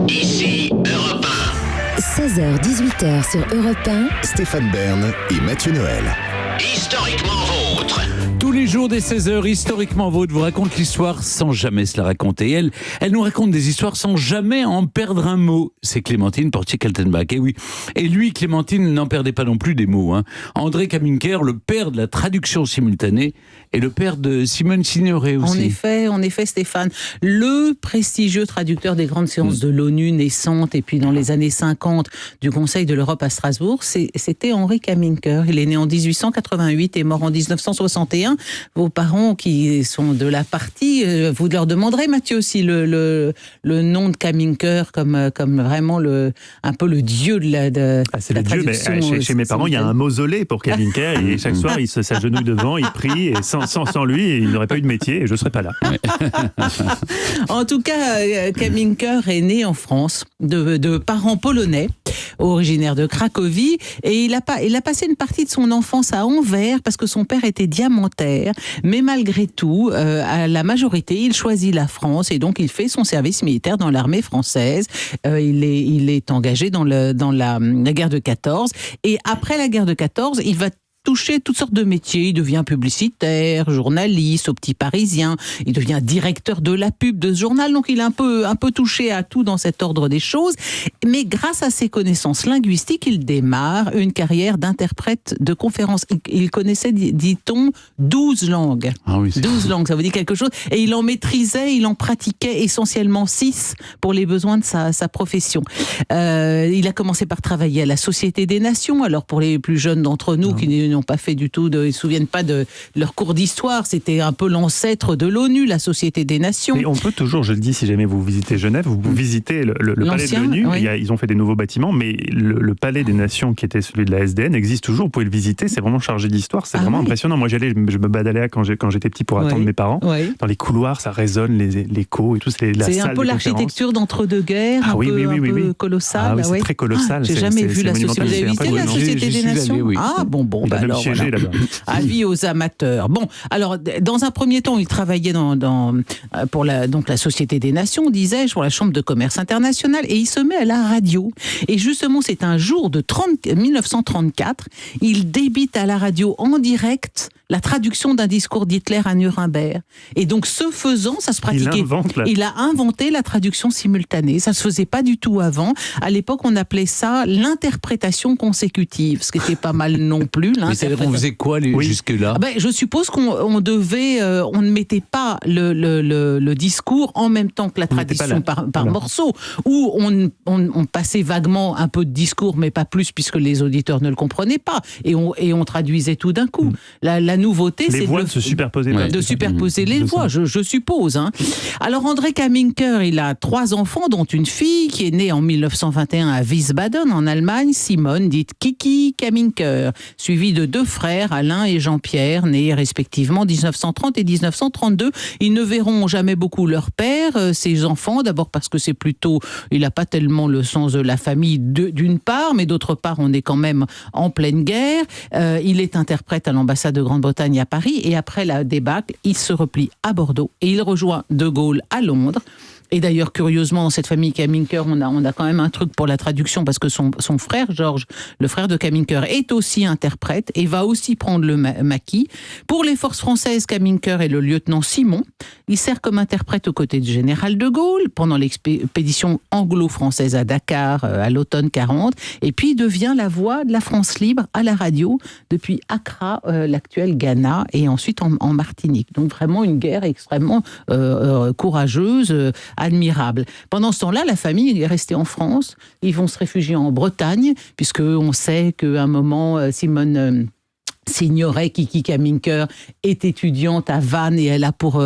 Ici Europe 16h-18h sur Europe 1. Stéphane Bern et Mathieu Noël. 1. Historiquement vôtre. Tous les jours des 16h, historiquement vôtre, vous raconte l'histoire sans jamais se la raconter. Elle nous raconte des histoires sans jamais en perdre un mot. C'est Clémentine Portier-Kaltenbach. Et oui. Et lui, Clémentine, n'en perdait pas non plus des mots. André Kaminker, le père de la traduction simultanée, et le père de Simone Signoret aussi. En effet, Stéphane. Le prestigieux traducteur des grandes séances de l'ONU naissante et puis dans les années 50 du Conseil de l'Europe à Strasbourg, c'était Henri Kaminker. Il est né en 1888 et mort en 1961. Vos parents qui sont de la partie, vous leur demanderez, Mathieu, aussi le nom de Kaminker comme vraiment un peu le dieu de la c'est la le dieu, traduction. mais chez mes parents, il y a un mausolée pour Kaminker et chaque soir, il s'agenouille devant, il prie et sans lui, il n'aurait pas eu de métier et je ne serais pas là. En tout cas, Kaminker est né en France de parents polonais, originaires de Cracovie, et il a passé une partie de son enfance à Anvers parce que son père était diamantaire, mais malgré tout, à la majorité, il choisit la France et donc il fait son service militaire dans l'armée française. Il est engagé dans la guerre de 14, et après la guerre de 14, il va toucher toutes sortes de métiers. Il devient publicitaire, journaliste au Petit Parisien. Il devient directeur de la pub de ce journal. Donc il a un peu touché à tout dans cet ordre des choses. Mais grâce à ses connaissances linguistiques, il démarre une carrière d'interprète de conférences. Il connaissait, dit-on, 12 langues. Ah oui, 12 langues, ça vous dit quelque chose. Et il en pratiquait essentiellement 6 pour les besoins de sa profession. Il a commencé par travailler à la Société des Nations. Alors pour les plus jeunes d'entre nous qui n'ont pas fait du tout, ils ne se souviennent pas de leur cours d'histoire, c'était un peu l'ancêtre de l'ONU, la Société des Nations. Mais on peut toujours, je le dis, si jamais vous visitez Genève, vous visitez le palais de l'ONU, oui. Ils ont fait des nouveaux bâtiments, mais le palais des Nations, qui était celui de la SDN, existe toujours, vous pouvez le visiter, c'est vraiment chargé d'histoire, c'est vraiment impressionnant. Moi j'allais, je me badalais là quand j'étais petit pour attendre mes parents, dans les couloirs, ça résonne, l'écho et tout, c'est un peu l'architecture d'entre-deux-guerres, un peu colossale. Ah oui, c'est très colossal. J'ai jamais vu la Société. Vous avez visité la Société des Nations ? Ah bon, alors voilà. Avis aux amateurs. Bon, alors dans un premier temps, il travaillait pour la Société des Nations, disais-je, pour la Chambre de commerce internationale, et il se met à la radio. Et justement, c'est un jour de 1934, il débite à la radio en direct la traduction d'un discours d'Hitler à Nuremberg. Et donc, ce faisant, ça se pratiquait. Il a inventé la traduction simultanée. Ça se faisait pas du tout avant. À l'époque, on appelait ça l'interprétation consécutive, ce qui était pas mal non plus. Mais c'est-à-dire, on faisait quoi jusque-là ? Je suppose qu'on ne mettait pas le discours en même temps que la traduction par morceau, ou on passait vaguement un peu de discours, mais pas plus, puisque les auditeurs ne le comprenaient pas, et on traduisait tout d'un coup. La nouveauté, c'est de se superposer. De superposer les voix, je suppose. Alors, André Kaminker, il a 3 enfants, dont une fille qui est née en 1921 à Wiesbaden, en Allemagne, Simone, dite Kiki Kaminker, suivie de 2 frères, Alain et Jean-Pierre, nés respectivement 1930 et 1932. Ils ne verront jamais beaucoup leur père, ses enfants, d'abord parce que il n'a pas tellement le sens de la famille d'une part, mais d'autre part, on est quand même en pleine guerre. Il est interprète à l'ambassade de Grande-Bretagne à Paris, et après la débâcle, il se replie à Bordeaux et il rejoint De Gaulle à Londres. Et d'ailleurs, curieusement, dans cette famille Kaminker, on a quand même un truc pour la traduction, parce que son frère, Georges, le frère de Kaminker, est aussi interprète et va aussi prendre le maquis. Pour les forces françaises, Kaminker est le lieutenant Simon. Il sert comme interprète aux côtés du général de Gaulle pendant l'expédition anglo-française à Dakar à l'automne 40. Et puis, il devient la voix de la France libre à la radio depuis Accra, l'actuel Ghana, et ensuite en Martinique. Donc, vraiment une guerre extrêmement courageuse, admirable. Pendant ce temps-là, la famille est restée en France. Ils vont se réfugier en Bretagne, puisque on sait qu'à un moment, Simone Signoret, Kiki Kaminker, est étudiante à Vannes, et elle a pour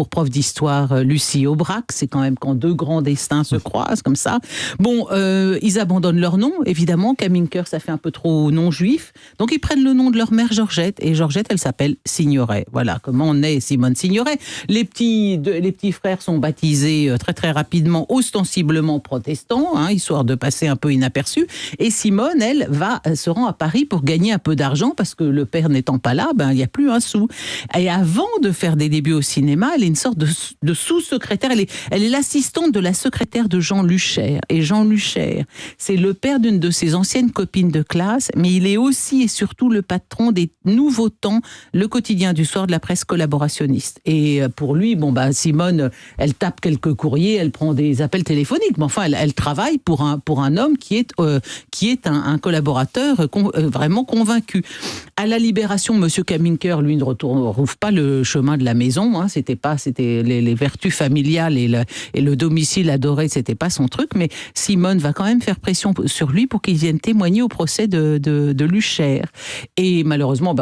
prof d'histoire Lucie Aubrac. C'est quand même quand 2 grands destins se croisent comme ça. Bon, ils abandonnent leur nom, évidemment. Kaminker, ça fait un peu trop nom juif. Donc ils prennent le nom de leur mère Georgette, et Georgette, elle s'appelle Signoret. Voilà comment naît Simone Signoret. Les petits frères sont baptisés très très rapidement, ostensiblement protestants, histoire de passer un peu inaperçus. Et Simone, elle, se rend à Paris pour gagner un peu d'argent, parce que le père n'étant pas là, il n'y a plus un sou. Et avant de faire des débuts au cinéma, elle est une sorte de sous-secrétaire. Elle est l'assistante de la secrétaire de Jean Luchaire. Et Jean Luchaire, c'est le père d'une de ses anciennes copines de classe, mais il est aussi et surtout le patron des Nouveaux Temps, le quotidien du soir de la presse collaborationniste. Et pour lui, Simone, elle tape quelques courriers, elle prend des appels téléphoniques, mais enfin, elle travaille pour un homme qui est un collaborateur vraiment convaincu. À la Libération, Monsieur Kaminker, lui, ne retrouve pas le chemin de la maison. C'était les vertus familiales et le domicile adoré, c'était pas son truc. Mais Simone va quand même faire pression sur lui pour qu'il vienne témoigner au procès de Luchaire. Et malheureusement,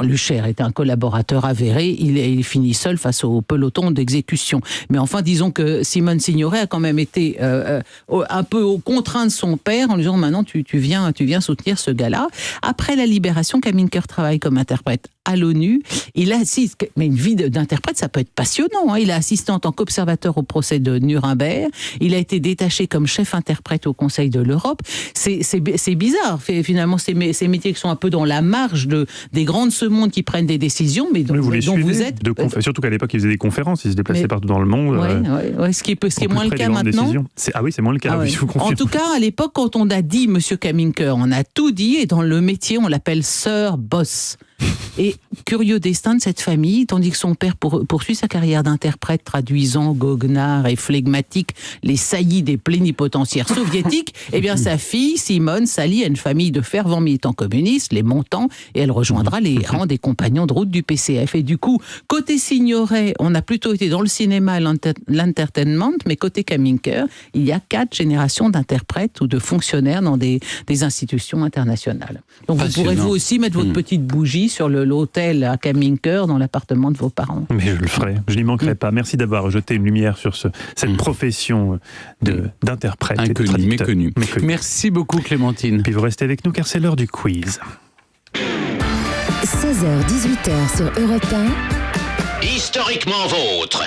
Luchaire était un collaborateur avéré. Il finit seul face au peloton d'exécution. Mais enfin, disons que Simone Signoret a quand même été un peu aux contraintes de son père en lui disant maintenant tu viens soutenir ce gars-là. Après la Libération, Kaminker travaille comme interprète à l'ONU. Il assiste, mais une vie d'interprète, ça peut être passionnant. Il a assisté en tant qu'observateur au procès de Nuremberg. Il a été détaché comme chef interprète au Conseil de l'Europe. C'est bizarre, finalement, ces métiers qui sont un peu dans la marge des grands de ce monde qui prennent des décisions, mais dont vous êtes... Surtout qu'à l'époque, il faisait des conférences, il se déplaçait partout dans le monde. Ce qui est moins le cas maintenant. C'est moins le cas. Je vous confirme. En tout cas, à l'époque, quand on a dit Monsieur Kaminker, on a tout dit, et dans le métier, on l'appelle Sir Boss. Et curieux destin de cette famille, tandis que son père poursuit sa carrière d'interprète traduisant goguenard et flegmatique les saillies des plénipotentiaires soviétiques, sa fille, Simone, s'allie à une famille de fervents militants communistes, les Montants, et elle rejoindra les rangs des compagnons de route du PCF. Et du coup, côté Signoret, on a plutôt été dans le cinéma et l'entertainment, mais côté Kaminker, il y a 4 générations d'interprètes ou de fonctionnaires dans des institutions internationales. Donc vous pourrez vous aussi mettre votre petite bougie sur l'hôtel à Kaminker dans l'appartement de vos parents. Mais je le ferai, je n'y manquerai pas. Merci d'avoir jeté une lumière sur cette profession d'interprète. Inconnu, méconnu. Merci beaucoup Clémentine. Puis vous restez avec nous car c'est l'heure du quiz. 16h-18h sur Europe 1. Historiquement vôtre.